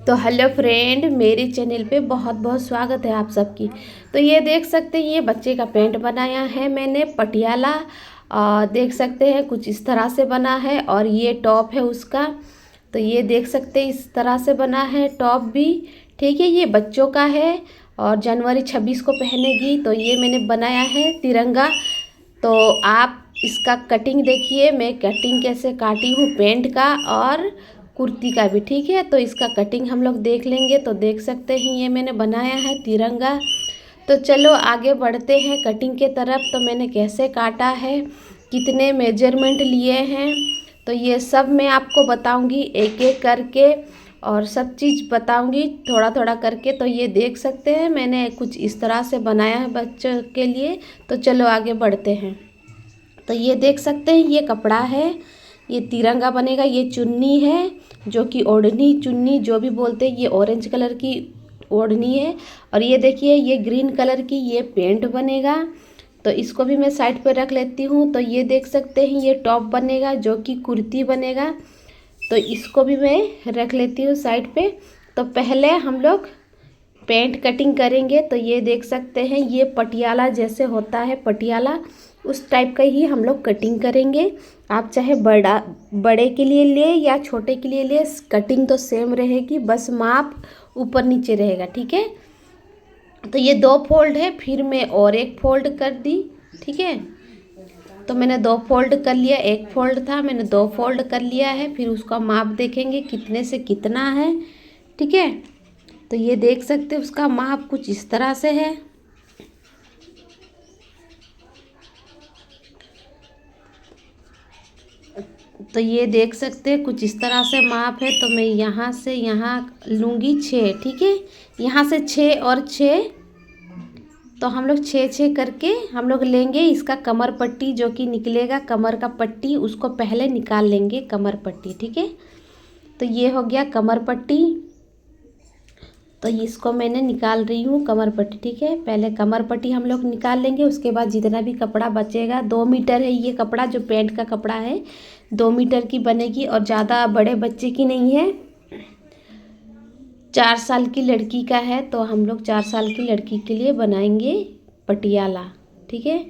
तो hello friend, मेरे channel पे बहुत बहुत स्वागत है आप सबकी। तो ये देख सकते हैं, ये बच्चे का पैंट बनाया है मैंने पटियाला। देख सकते हैं कुछ इस तरह से बना है और ये टॉप है उसका। तो ये देख सकते हैं इस तरह से बना है टॉप भी। ठीक है, ये बच्चों का है और जनवरी 26 को पहनेगी। तो ये मैंने बनाया है तिरंगा। तो आप इसका कटिंग देखिए, मैं कटिंग कैसे काटी हूँ पेंट का और कुर्ती का भी। ठीक है, तो इसका कटिंग हम लोग देख लेंगे। तो देख सकते हैं ये मैंने बनाया है तिरंगा। तो चलो आगे बढ़ते हैं कटिंग के तरफ। तो मैंने कैसे काटा है, कितने मेजरमेंट लिए हैं, तो ये सब मैं आपको बताऊंगी एक एक करके और सब चीज़ बताऊंगी थोड़ा थोड़ा करके। तो ये देख सकते हैं मैंने कुछ इस तरह से बनाया है बच्चों के लिए। तो चलो आगे बढ़ते हैं। तो ये देख सकते हैं ये कपड़ा है, ये तिरंगा बनेगा। ये चुन्नी है जो कि ओढ़नी चुन्नी जो भी बोलते हैं, ये ऑरेंज कलर की ओढ़नी है। और ये देखिए ये ग्रीन कलर की ये पेंट बनेगा। तो इसको भी मैं साइड पर रख लेती हूँ। तो ये देख सकते हैं ये टॉप बनेगा जो कि कुर्ती बनेगा। तो इसको भी मैं रख लेती हूँ साइड पे। तो पहले हम लोग पेंट कटिंग करेंगे। तो ये देख सकते हैं ये पटियाला जैसे होता है, पटियाला उस टाइप का ही हम लोग कटिंग करेंगे। आप चाहे बड़े के लिए ले या छोटे के लिए ले, कटिंग तो सेम रहेगी, बस माप ऊपर नीचे रहेगा। ठीक है, तो ये 2 फोल्ड है, फिर मैं और एक फोल्ड कर दी। ठीक है, तो मैंने 2 फोल्ड कर लिया, एक फोल्ड था मैंने 2 फोल्ड कर लिया है। फिर उसका माप देखेंगे कितने से कितना है। ठीक है, तो ये देख सकते हैं उसका माप कुछ इस तरह से है। तो ये देख सकते हैं कुछ इस तरह से माप है। तो मैं यहाँ से यहाँ लूँगी 6। ठीक है, यहाँ से 6 और 6, तो हम लोग 6 करके हम लोग लेंगे। इसका कमर पट्टी जो कि निकलेगा, कमर का पट्टी उसको पहले निकाल लेंगे, कमर पट्टी। ठीक है, तो ये हो गया कमर पट्टी। तो इसको मैंने निकाल रही हूँ कमर पट्टी। ठीक है, पहले कमर पट्टी हम लोग निकाल लेंगे, उसके बाद जितना भी कपड़ा बचेगा, 2 मीटर है ये कपड़ा, जो पैंट का कपड़ा है 2 मीटर की बनेगी और ज़्यादा बड़े बच्चे की नहीं है। 4 साल की लड़की का है, तो हम लोग 4 साल की लड़की के लिए बनाएंगे पटियाला। ठीक है,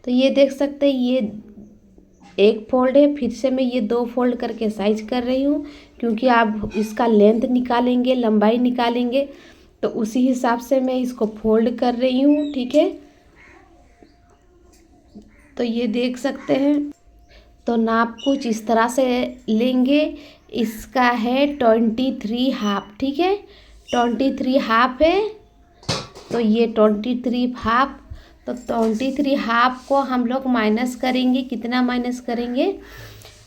तो ये देख सकते हैं ये एक फोल्ड है, फिर से मैं ये 2 फोल्ड करके साइज कर रही हूँ, क्योंकि आप इसका लेंथ निकालेंगे, लंबाई निकालेंगे, तो उसी हिसाब से मैं इसको फोल्ड कर रही हूँ। ठीक है, तो ये देख सकते हैं। तो नाप कुछ इस तरह से लेंगे। इसका है 23 हाफ। ठीक है, 23 हाफ है। तो ये 23 हाफ, तो 23 हाफ को हम लोग माइनस करेंगे। कितना माइनस करेंगे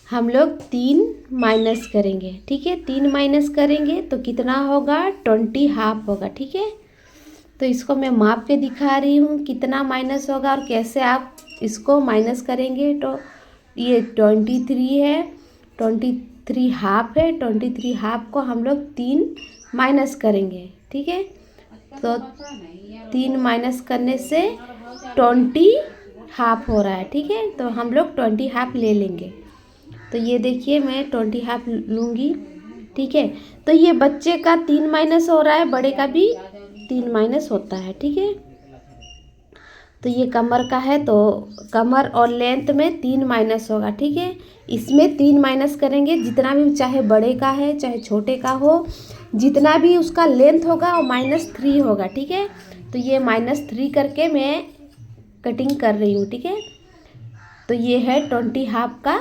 हम लोग? 3 माइनस करेंगे। ठीक है, 3 माइनस करेंगे तो कितना होगा? 20 हाफ होगा। ठीक है, तो इसको मैं माप के दिखा रही हूँ कितना माइनस होगा और कैसे आप इसको माइनस करेंगे। तो ये 23 है, 23 हाफ है, 23 हाफ को हम लोग 3 माइनस करेंगे। ठीक है, तो 3 माइनस करने से 20 हाफ हो रहा है। ठीक है, तो हम लोग 20 हाफ ले लेंगे। तो ये देखिए मैं 20 हाफ लूँगी। ठीक है, तो ये बच्चे का 3 माइनस हो रहा है, बड़े का भी 3 माइनस होता है। ठीक है, तो ये कमर का है, तो कमर और लेंथ में 3 माइनस होगा। ठीक है, इसमें 3 माइनस करेंगे, जितना भी, चाहे बड़े का है चाहे छोटे का हो, जितना भी उसका लेंथ होगा वो -3 होगा। ठीक है, तो ये -3 करके मैं कटिंग कर रही हूँ। ठीक है, तो ये है 20 हाफ का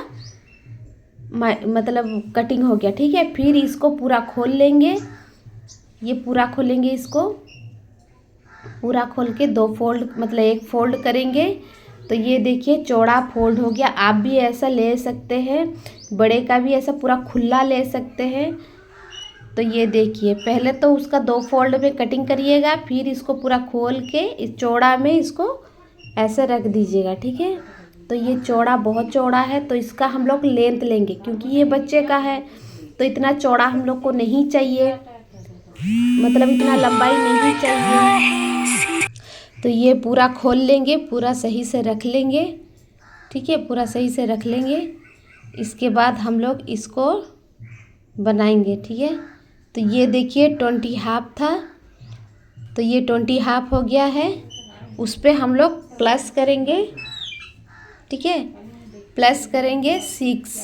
मतलब कटिंग हो गया। ठीक है, फिर इसको पूरा खोल लेंगे, ये पूरा खोलेंगे, इसको पूरा खोल के 2 फोल्ड मतलब 1 फोल्ड करेंगे। तो ये देखिए चौड़ा फोल्ड हो गया। आप भी ऐसा ले सकते हैं, बड़े का भी ऐसा पूरा खुला ले सकते हैं। तो ये देखिए पहले तो उसका 2 फोल्ड में कटिंग करिएगा, फिर इसको पूरा खोल के इस चौड़ा में इसको ऐसे रख दीजिएगा। ठीक है, तो ये चौड़ा बहुत चौड़ा है, तो इसका हम लोग लेंथ लेंगे, क्योंकि ये बच्चे का है तो इतना चौड़ा हम लोग को नहीं चाहिए, मतलब इतना लंबाई नहीं चाहिए। तो ये पूरा खोल लेंगे, पूरा सही से रख लेंगे। ठीक है, पूरा सही से रख लेंगे। इसके बाद हम लोग इसको बनाएंगे। ठीक है, तो ये देखिए 20 हाफ था, तो ये 20 हाफ हो गया है। उस पर हम लोग प्लस करेंगे, ठीक है, प्लस करेंगे 6,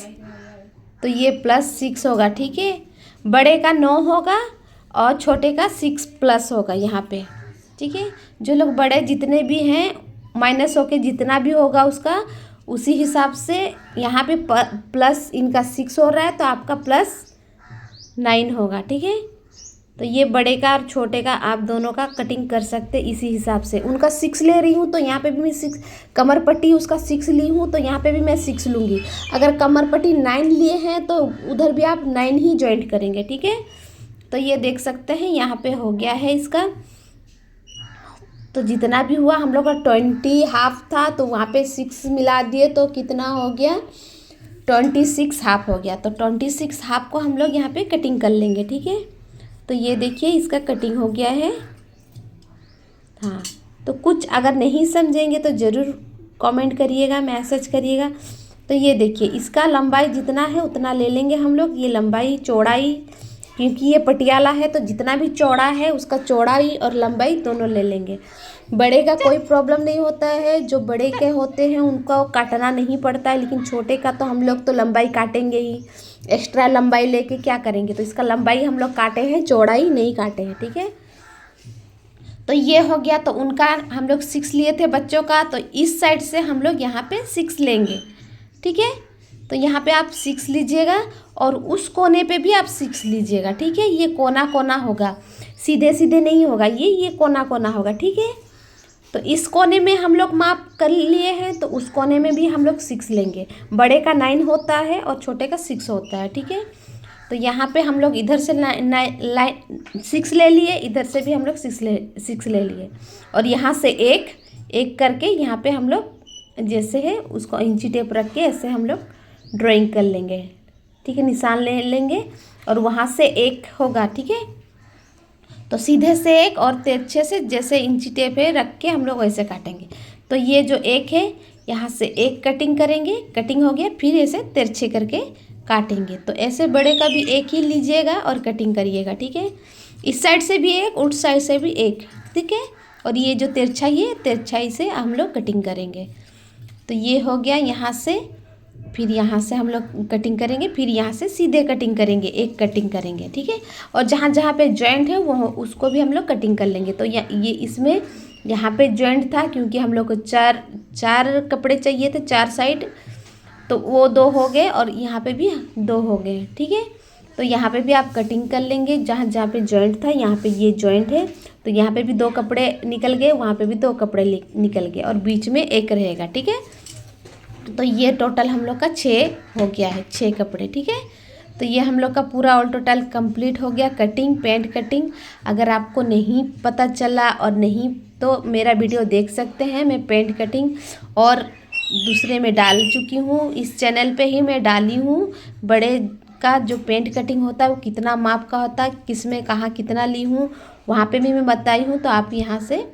तो ये +6 होगा, ठीक है। बड़े का 9 होगा और छोटे का 6 प्लस होगा यहाँ पे, ठीक है। जो लोग बड़े जितने भी हैं माइनस होके जितना भी होगा उसका उसी हिसाब से यहाँ पे प्लस इनका 6 हो रहा है तो आपका +9 होगा, ठीक है। तो ये बड़े का और छोटे का आप दोनों का कटिंग कर सकते इसी हिसाब से। उनका 6 ले रही हूँ तो यहाँ पे भी मैं 6, कमर पट्टी उसका 6 ली हूँ तो यहाँ पे भी मैं 6 लूँगी। अगर कमर पट्टी 9 लिए हैं तो उधर भी आप 9 ही जॉइंट करेंगे, ठीक है। तो ये देख सकते हैं यहाँ पे हो गया है इसका। तो जितना भी हुआ हम लोग का 20 हाफ था तो वहाँ पे 6 मिला दिए तो कितना हो गया, 26 हाफ हो गया। तो 26 हाफ को हम लोग यहाँ पे कटिंग कर लेंगे, ठीक है। तो ये देखिए इसका कटिंग हो गया है। हाँ, तो कुछ अगर नहीं समझेंगे तो ज़रूर कमेंट करिएगा, मैसेज करिएगा। तो ये देखिए इसका लंबाई जितना है उतना ले लेंगे हम लोग, ये लंबाई चौड़ाई, क्योंकि ये पटियाला है तो जितना भी चौड़ा है उसका चौड़ाई और लंबाई दोनों ले लेंगे। बड़े का कोई प्रॉब्लम नहीं होता है, जो बड़े के होते हैं उनका काटना नहीं पड़ता है, लेकिन छोटे का तो हम लोग तो लंबाई काटेंगे ही, एक्स्ट्रा लंबाई लेके क्या करेंगे। तो इसका लंबाई हम लोग काटे हैं, चौड़ाई नहीं काटे हैं, ठीक है। तो ये हो गया। तो उनका हम लोग 6 लिए थे बच्चों का, तो इस साइड से हम लोग यहाँ पे 6 लेंगे, ठीक है। तो यहाँ पे आप 6 लीजिएगा और उस कोने पे भी आप 6 लीजिएगा, ठीक है। ये कोना कोना होगा, सीधे सीधे नहीं होगा, ये कोना कोना होगा, ठीक है। तो इस कोने में हम लोग माप कर लिए हैं तो उस कोने में भी हम लोग 6 लेंगे। बड़े का 9 होता है और छोटे का 6 होता है, ठीक है। तो यहाँ पे हम लोग इधर से 6 ले लिए, इधर से भी हम लोग 6 ले लिए और यहाँ से एक एक करके यहाँ पे हम लोग जैसे है उसको इंची टेप रख के ऐसे हम लोग ड्राइंग कर लेंगे, ठीक है, निशान ले लेंगे और वहाँ से एक होगा, ठीक है। तो सीधे से एक और तिरछे से जैसे इंची टेप है रख के हम लोग वैसे काटेंगे। तो ये जो एक है यहाँ से एक कटिंग करेंगे, कटिंग हो गया, फिर ऐसे तिरछे करके काटेंगे। तो ऐसे बड़े का भी एक ही लीजिएगा और कटिंग करिएगा, ठीक है। इस साइड से भी एक, उस साइड से भी एक, ठीक है। और ये जो तिरछाई है तिरछाई से हम लोग कटिंग करेंगे। तो ये हो गया यहाँ से, फिर यहाँ से हम लोग कटिंग करेंगे, फिर यहाँ से सीधे कटिंग करेंगे, एक कटिंग करेंगे, ठीक है। और जहाँ जहाँ पे जॉइंट है वो उसको भी हम लोग कटिंग कर लेंगे। तो ये इसमें यहाँ पे जॉइंट था क्योंकि हम लोग को चार कपड़े चाहिए थे, 4 साइड, तो वो 2 हो गए और यहाँ पे भी 2 हो गए, ठीक है। तो यहाँ पे भी आप कटिंग कर लेंगे, जहाँ जहाँ पे जॉइंट था यहाँ पे ये जॉइंट है तो यहाँ पे भी 2 कपड़े निकल गए, वहाँ पे भी 2 कपड़े निकल गए और बीच में एक रहेगा, ठीक है। तो ये टोटल हम लोग का 6 हो गया है, 6 कपड़े, ठीक है। तो ये हम लोग का पूरा ऑल टोटल कंप्लीट हो गया कटिंग, पैंट कटिंग। अगर आपको नहीं पता चला और नहीं तो मेरा वीडियो देख सकते हैं, मैं पैंट कटिंग और दूसरे में डाल चुकी हूँ, इस चैनल पे ही मैं डाली हूँ। बड़े का जो पेंट कटिंग होता है वो कितना माप का होता है, किस में कहाँ कितना ली हूँ वहाँ पे भी मैं बताई हूँ, तो आप यहाँ से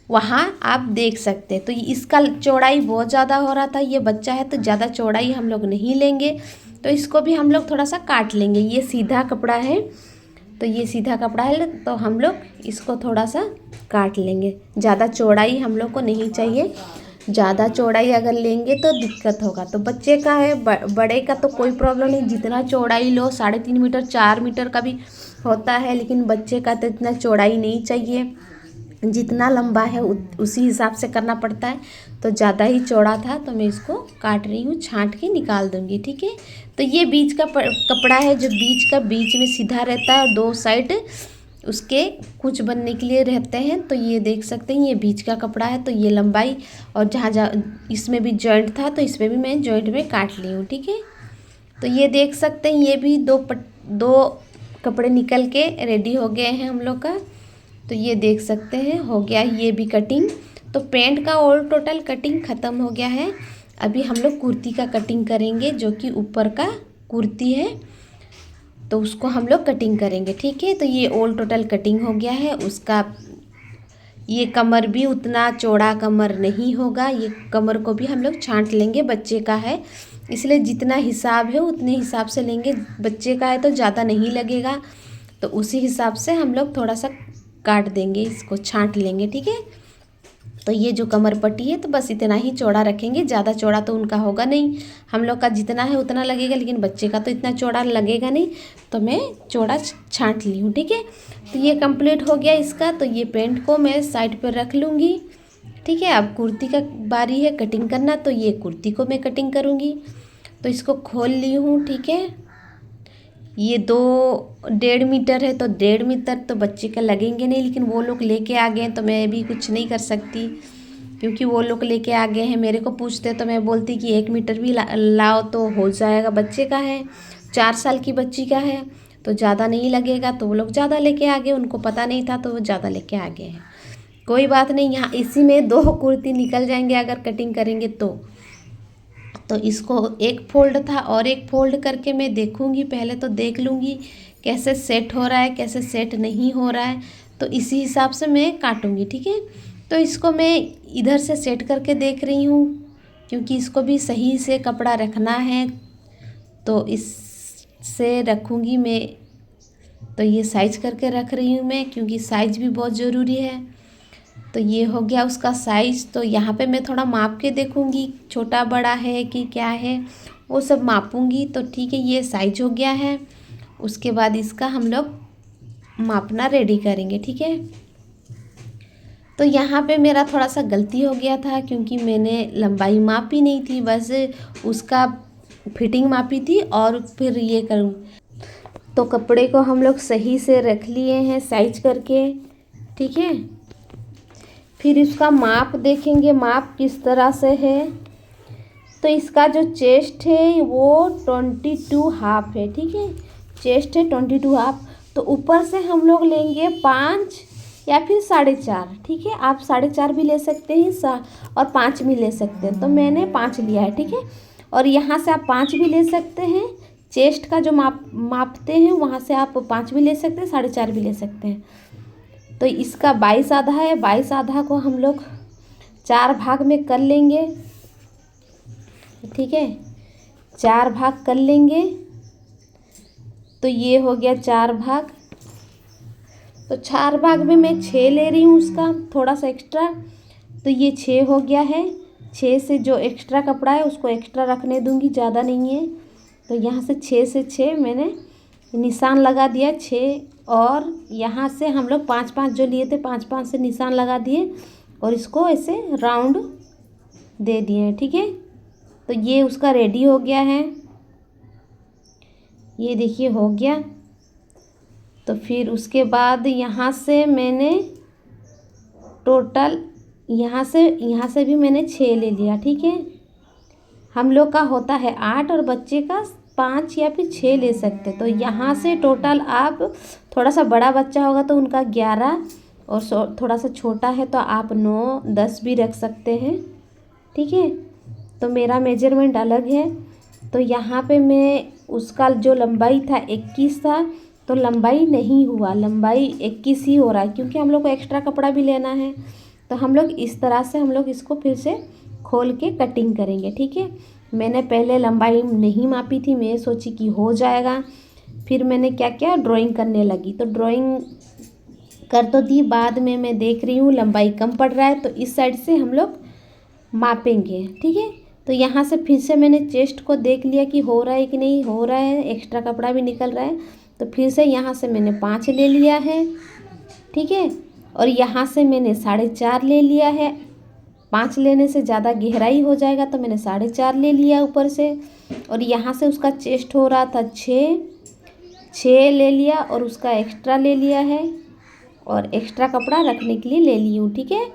वहाँ आप देख सकते हैं। तो इसका चौड़ाई बहुत ज़्यादा हो रहा था, ये बच्चा है तो ज़्यादा चौड़ाई हम लोग नहीं लेंगे, तो इसको भी हम लोग थोड़ा सा काट लेंगे। ये सीधा कपड़ा है, तो ये सीधा कपड़ा है तो हम लोग इसको थोड़ा सा काट लेंगे। ज़्यादा चौड़ाई हम लोग को नहीं चाहिए, ज़्यादा चौड़ाई अगर लेंगे तो दिक्कत होगा। तो बच्चे का है, बड़े का तो कोई प्रॉब्लम नहीं, जितना चौड़ाई लो, 3.5 मीटर 4 मीटर का भी होता है, लेकिन बच्चे का तो इतना चौड़ाई नहीं चाहिए, जितना लंबा है उसी हिसाब से करना पड़ता है। तो ज़्यादा ही चौड़ा था तो मैं इसको काट रही हूँ, छांट के निकाल दूँगी, ठीक है। तो ये बीच का कपड़ा है, जो बीच में सीधा रहता है और 2 साइड उसके कुछ बनने के लिए रहते हैं। तो ये देख सकते हैं ये बीच का कपड़ा है, तो ये लंबाई और जहाँ इसमें भी जॉइंट था तो इसमें भी मैं जॉइंट में काट ली हूँ, ठीक है। तो ये देख सकते हैं ये भी 2 कपड़े निकल के रेडी हो गए हैं हम लोग का। तो ये देख सकते हैं हो गया ये भी कटिंग। तो पैंट का ऑल टोटल कटिंग ख़त्म हो गया है। अभी हम लोग कुर्ती का कटिंग करेंगे, जो कि ऊपर का कुर्ती है तो उसको हम लोग कटिंग करेंगे, ठीक है। तो ये ऑल टोटल कटिंग हो गया है उसका। ये कमर भी उतना चौड़ा कमर नहीं होगा, ये कमर को भी हम लोग छांट लेंगे, बच्चे का है इसलिए जितना हिसाब है उतने हिसाब से लेंगे। बच्चे का है तो ज़्यादा नहीं लगेगा, तो उसी हिसाब से हम लोग थोड़ा सा काट देंगे, इसको छांट लेंगे। ठीक है, तो ये जो कमर पट्टी है तो बस इतना ही चौड़ा रखेंगे, ज़्यादा चौड़ा तो उनका होगा नहीं, हम लोग का जितना है उतना लगेगा, लेकिन बच्चे का तो इतना चौड़ा लगेगा नहीं, तो मैं चौड़ा छांट ली हूँ। ठीक है, तो ये कंप्लीट हो गया इसका। तो ये पेंट को मैं साइड पर रख लूँगी। ठीक है, अब कुर्ती का बारी है कटिंग करना, तो ये कुर्ती को मैं कटिंग करूँगी। तो इसको खोल ली हूँ। ठीक है, ये 2.5 मीटर है, तो 1.5 मीटर तो बच्चे का लगेंगे नहीं, लेकिन वो लोग लेके आ गए तो मैं भी कुछ नहीं कर सकती, क्योंकि वो लोग लेके आ गए हैं। मेरे को पूछते तो मैं बोलती कि 1 मीटर भी लाओ तो हो जाएगा, बच्चे का है, 4 साल की बच्ची का है, तो ज़्यादा नहीं लगेगा। तो वो लोग ज़्यादा लेके आ गए, उनको पता नहीं था तो वो ज़्यादा लेके आ गए हैं। कोई बात नहीं, यहाँ इसी में 2 कुर्ती निकल जाएंगे अगर कटिंग करेंगे तो इसको एक फोल्ड था और एक फोल्ड करके मैं देखूंगी, पहले तो देख लूँगी कैसे सेट हो रहा है, कैसे सेट नहीं हो रहा है, तो इसी हिसाब से मैं काटूंगी। ठीक है, तो इसको मैं इधर से सेट करके देख रही हूँ, क्योंकि इसको भी सही से कपड़ा रखना है, तो इससे रखूँगी मैं। तो ये साइज करके रख रही हूँ मैं, क्योंकि साइज भी बहुत ज़रूरी है। तो ये हो गया उसका साइज़। तो यहाँ पे मैं थोड़ा माप के देखूँगी छोटा बड़ा है कि क्या है, वो सब मापूंगी। तो ठीक है, ये साइज हो गया है। उसके बाद इसका हम लोग मापना रेडी करेंगे। ठीक है, तो यहाँ पे मेरा थोड़ा सा गलती हो गया था, क्योंकि मैंने लंबाई मापी नहीं थी, बस उसका फिटिंग मापी थी और फिर ये करूँ। तो कपड़े को हम लोग सही से रख लिए हैं साइज करके। ठीक है, फिर इसका माप देखेंगे, माप किस तरह से है। तो इसका जो चेस्ट है वो 22.5 है। ठीक है, चेस्ट है 22.5। तो ऊपर से हम लोग लेंगे 5 या फिर 4.5। ठीक है, आप 4.5 भी ले सकते हैं और 5 भी ले सकते हैं, तो मैंने 5 लिया है। ठीक है, और यहाँ से आप 5 भी ले सकते हैं, चेस्ट का जो मापते हैं वहाँ से आप 5 भी ले सकते हैं, 4.5 भी ले सकते हैं। तो इसका 22 आधा है, 22 आधा को हम लोग 4 भाग में कर लेंगे। ठीक है, 4 भाग कर लेंगे। तो ये हो गया 4 भाग। तो 4 भाग में मैं 6 ले रही हूँ, उसका थोड़ा सा एक्स्ट्रा, तो ये 6 हो गया है। 6 से जो एक्स्ट्रा कपड़ा है उसको एक्स्ट्रा रखने दूंगी, ज़्यादा नहीं है। तो यहाँ से 6 से 6 मैंने निशान लगा दिया 6, और यहाँ से हम लोग 5-5 जो लिए थे 5-5 से निशान लगा दिए और इसको ऐसे राउंड दे दिए हैं। ठीक है, तो ये उसका रेडी हो गया है, ये देखिए हो गया। तो फिर उसके बाद यहाँ से मैंने टोटल यहाँ से भी मैंने 6 ले लिया। ठीक है, हम लोग का होता है 8 और बच्चे का 5 या फिर 6 ले सकते। तो यहाँ से टोटल आप, थोड़ा सा बड़ा बच्चा होगा तो उनका 11, और थोड़ा सा छोटा है तो आप 9-10 भी रख सकते हैं। ठीक है, तो मेरा मेजरमेंट अलग है। तो यहाँ पे मैं उसका जो लंबाई था 21 था, तो लंबाई नहीं हुआ, लंबाई 21 ही हो रहा है, क्योंकि हम लोग को एक्स्ट्रा कपड़ा भी लेना है। तो हम लोग इस तरह से हम लोग इसको फिर से खोल के कटिंग करेंगे। ठीक है, मैंने पहले लंबाई नहीं मापी थी, मैं सोची कि हो जाएगा, फिर मैंने क्या किया, ड्राइंग करने लगी। तो ड्राइंग कर तो दी, बाद में मैं देख रही हूँ लंबाई कम पड़ रहा है, तो इस साइड से हम लोग मापेंगे। ठीक है, तो यहाँ से फिर से मैंने चेस्ट को देख लिया कि हो रहा है कि नहीं हो रहा है, एक्स्ट्रा कपड़ा भी निकल रहा है। तो फिर से यहाँ से मैंने 5 ले लिया है। ठीक है, और यहाँ से मैंने 4.5 ले लिया है। 5 लेने से ज़्यादा गहराई हो जाएगा, तो मैंने 4.5 ले लिया ऊपर से। और यहाँ से उसका चेस्ट हो रहा था 6 ले लिया, और उसका एक्स्ट्रा ले लिया है, और एक्स्ट्रा कपड़ा रखने के लिए ले ली हूँ। ठीक है,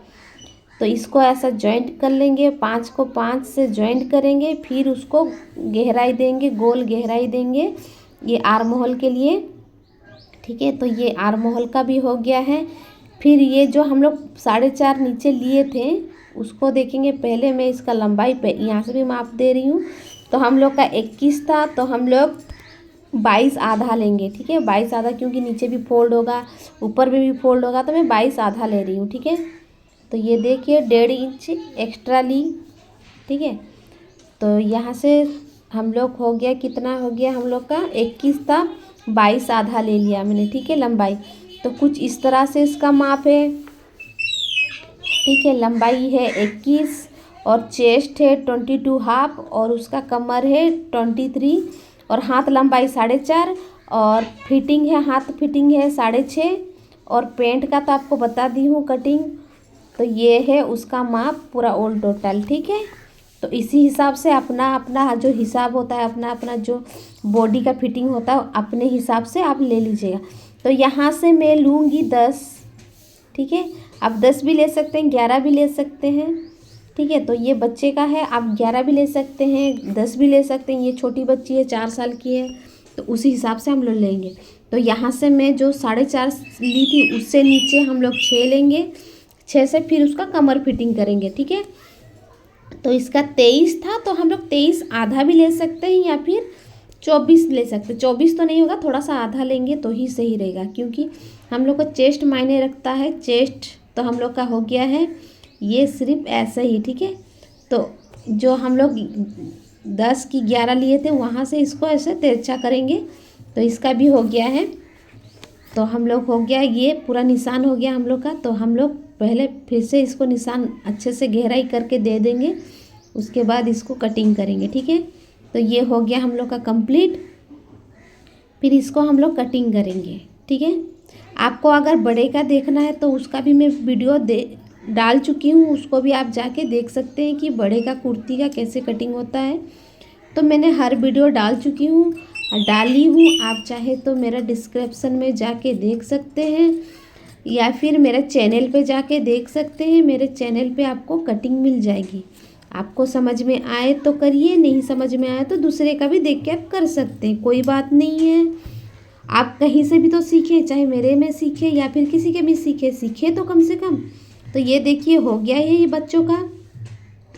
तो इसको ऐसा जॉइंट कर लेंगे, 5 को 5 से जॉइंट करेंगे, फिर उसको गहराई देंगे, गोल गहराई देंगे ये आर्म होल के लिए। ठीक है, तो ये आर्म होल का भी हो गया है। फिर ये जो हम लोग 4.5 नीचे लिए थे उसको देखेंगे। पहले मैं इसका लंबाई पे यहाँ से भी माप दे रही हूँ। तो हम लोग का 21 था, तो हम लोग 22 आधा लेंगे। ठीक है, 22 आधा, क्योंकि नीचे भी फोल्ड होगा, ऊपर में भी फोल्ड होगा, तो मैं 22 आधा ले रही हूँ। ठीक है, तो ये देखिए 1.5 इंच एक्स्ट्रा ली। ठीक है, तो यहाँ से हम लोग हो गया, कितना हो गया हम लोग का 21 था, 22 आधा ले लिया मैंने, ठीक है, लंबाई। तो कुछ इस तरह से इसका माप है, ठीक है। लंबाई है 21 और चेस्ट है 22 हाफ और उसका कमर है 23 और हाथ लंबाई 4.5 और फिटिंग है, हाथ फिटिंग है 6.5 और पेंट का तो आपको बता दी हूँ कटिंग। तो ये है उसका माप पूरा ऑल टोटल, ठीक है। तो इसी हिसाब से अपना अपना जो हिसाब होता है, अपना अपना जो बॉडी का फिटिंग होता है अपने हिसाब से आप ले लीजिएगा। तो यहाँ से मैं लूँगी 10, ठीक है। आप 10 भी ले सकते हैं, 11 भी ले सकते हैं, ठीक है। तो ये बच्चे का है, आप 11 भी ले सकते हैं, 10 भी ले सकते हैं। ये छोटी बच्ची है, 4 साल की है, तो उसी हिसाब से हम लोग लेंगे। तो यहाँ से मैं जो 4.5 ली थी उससे नीचे हम लोग 6 लेंगे, 6 से फिर उसका कमर फिटिंग करेंगे, ठीक है। तो इसका 23 था, तो हम लोग 23 आधा भी ले सकते हैं या फिर 24 ले सकते हैं। 24 तो नहीं होगा, थोड़ा सा आधा लेंगे तो ही सही रहेगा, क्योंकि हम लोग का चेस्ट मायने रखता है। चेस्ट तो हम लोग का हो गया है ये सिर्फ ऐसे ही, ठीक है। तो जो हम लोग 10 की 11 लिए थे वहाँ से इसको ऐसे तिरछा करेंगे, तो इसका भी हो गया है। तो हम लोग हो गया, ये पूरा निशान हो गया हम लोग का। तो हम लोग पहले फिर से इसको निशान अच्छे से गहराई करके दे देंगे, उसके बाद इसको कटिंग करेंगे, ठीक है। तो ये हो गया हम लोग का कंप्लीट। फिर इसको हम लोग कटिंग करेंगे, ठीक है। आपको अगर बड़े का देखना है तो उसका भी मैं वीडियो डाल चुकी हूँ, उसको भी आप जाके देख सकते हैं कि बड़े का कुर्ती का कैसे कटिंग होता है। तो मैंने हर वीडियो डाल चुकी हूँ, डाली हूँ। आप चाहे तो मेरा डिस्क्रिप्शन में जाके देख सकते हैं या फिर मेरे चैनल पे जाके देख सकते हैं। मेरे चैनल पे आपको कटिंग मिल जाएगी। आपको समझ में आए तो करिए, नहीं समझ में आए तो दूसरे का भी देख के आप कर सकते हैं, कोई बात नहीं है। आप कहीं से भी तो सीखे, चाहे मेरे में सीखे या फिर किसी के भी सीखे तो कम से कम। तो ये देखिए हो गया है ये बच्चों का।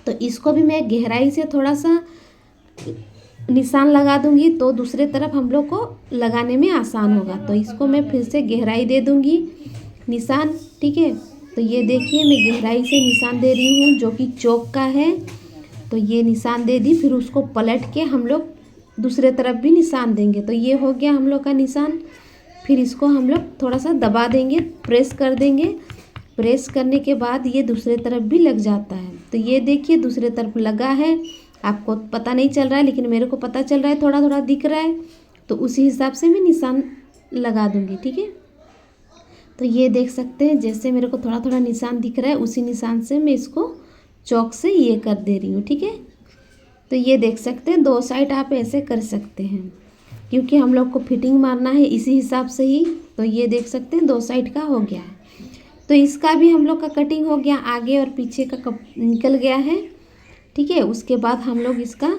तो इसको भी मैं गहराई से थोड़ा सा निशान लगा दूंगी, तो दूसरे तरफ हम लोग को लगाने में आसान होगा। तो इसको मैं फिर से गहराई दे दूंगी निशान, ठीक है। तो ये देखिए मैं गहराई से निशान दे रही हूँ जो कि चौक का है। तो ये निशान दे दी, फिर उसको पलट के हम लोग दूसरे तरफ भी निशान देंगे। तो ये हो गया हम लोग का निशान। फिर इसको हम लोग थोड़ा सा दबा देंगे, प्रेस कर देंगे। प्रेस करने के बाद ये दूसरे तरफ भी लग जाता है। तो ये देखिए दूसरे तरफ लगा है, आपको पता नहीं चल रहा है लेकिन मेरे को पता चल रहा है, थोड़ा थोड़ा दिख रहा है। तो उसी हिसाब से मैं निशान लगा दूंगी, ठीक है। तो ये देख सकते हैं जैसे मेरे को थोड़ा थोड़ा निशान दिख रहा है, उसी निशान से मैं इसको चौक से ये कर दे रही हूँ, ठीक है। तो ये देख सकते हैं 2 साइड आप ऐसे कर सकते हैं, क्योंकि हम लोग को फिटिंग मारना है इसी हिसाब से ही। तो ये देख सकते हैं 2 साइड का हो गया है। तो इसका भी हम लोग का कटिंग हो गया, आगे और पीछे का निकल गया है, ठीक है। उसके बाद हम लोग इसका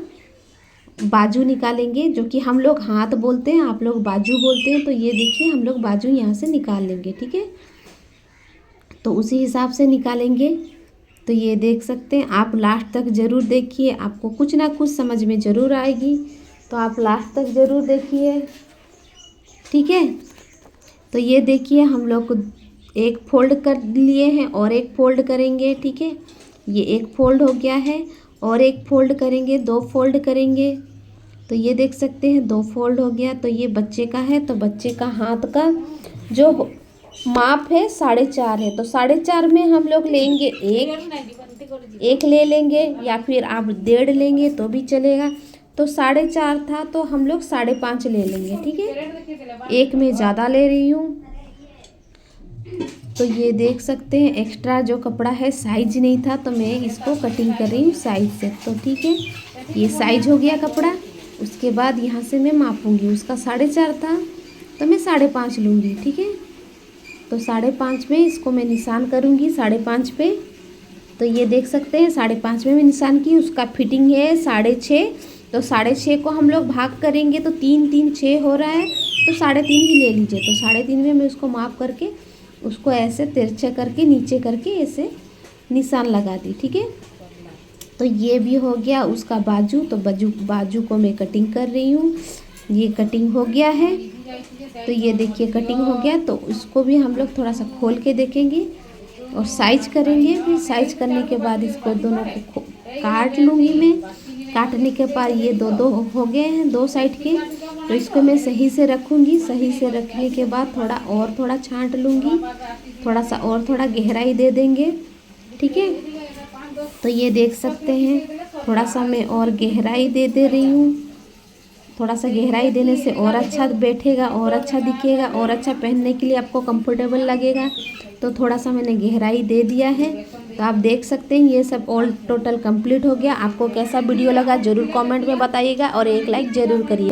बाजू निकालेंगे, जो कि हम लोग हाथ बोलते हैं, आप लोग बाजू बोलते हैं। तो ये देखिए हम लोग बाजू यहाँ से निकाल लेंगे, ठीक है। तो उसी हिसाब से निकालेंगे। तो ये देख सकते हैं, आप लास्ट तक ज़रूर देखिए, आपको कुछ ना कुछ समझ में ज़रूर आएगी। तो आप लास्ट तक ज़रूर देखिए, ठीक है। तो ये देखिए हम लोग एक फोल्ड कर लिए हैं और एक फोल्ड करेंगे, ठीक है। ये एक फोल्ड हो गया है और एक फोल्ड करेंगे, 2 फोल्ड करेंगे। तो ये देख सकते हैं 2 फोल्ड हो गया। तो ये बच्चे का है, तो बच्चे का हाथ का जो माप है 4.5 है। तो 4.5 में हम लोग लेंगे एक ले लेंगे या फिर आप 1.5 लेंगे तो भी चलेगा। तो 4.5 था तो हम लोग 5.5 ले लेंगे, ठीक है। एक में ज़्यादा ले रही हूँ। तो ये देख सकते हैं एक्स्ट्रा जो कपड़ा है साइज नहीं था, तो मैं इसको कटिंग कर रही हूँ साइज से। तो ठीक है, ये साइज हो गया कपड़ा। उसके बाद यहाँ से मैं मापूंगी, उसका 4.5 था तो मैं 5.5 लूँगी, ठीक है। तो 5.5 में इसको मैं निशान करूँगी 5.5 पे। तो ये देख सकते हैं 5.5 में मैं निशान की, उसका फिटिंग है 6.5। तो 6.5 को हम लोग भाग करेंगे तो 3 3 6 हो रहा है, तो 3.5 ही ले लीजिए। तो 3.5 में मैं उसको माप करके उसको ऐसे तिरछे करके नीचे करके ऐसे निशान लगा दी, ठीक है। तो ये भी हो गया उसका बाजू। तो बाजू को मैं कटिंग कर रही हूँ, ये कटिंग हो गया है। तो ये देखिए कटिंग हो गया। तो उसको भी हम लोग थोड़ा सा खोल के देखेंगे और साइज करेंगे। फिर साइज करने के बाद इसको दोनों को काट लूँगी मैं। काटने के बाद ये दो हो गए हैं 2 साइड के। तो इसको मैं सही से रखूँगी। सही से रखने के बाद थोड़ा छांट लूँगी, थोड़ा गहराई दे देंगे। ठीक है, तो ये देख सकते हैं थोड़ा सा मैं और गहराई दे रही हूँ। थोड़ा सा गहराई देने से और अच्छा बैठेगा, और अच्छा दिखेगा, और अच्छा पहनने के लिए आपको कंफर्टेबल लगेगा। तो थोड़ा सा मैंने गहराई दे दिया है। तो आप देख सकते हैं ये सब ऑल टोटल कंप्लीट हो गया। आपको कैसा वीडियो लगा ज़रूर कमेंट में बताइएगा और एक लाइक ज़रूर करिए।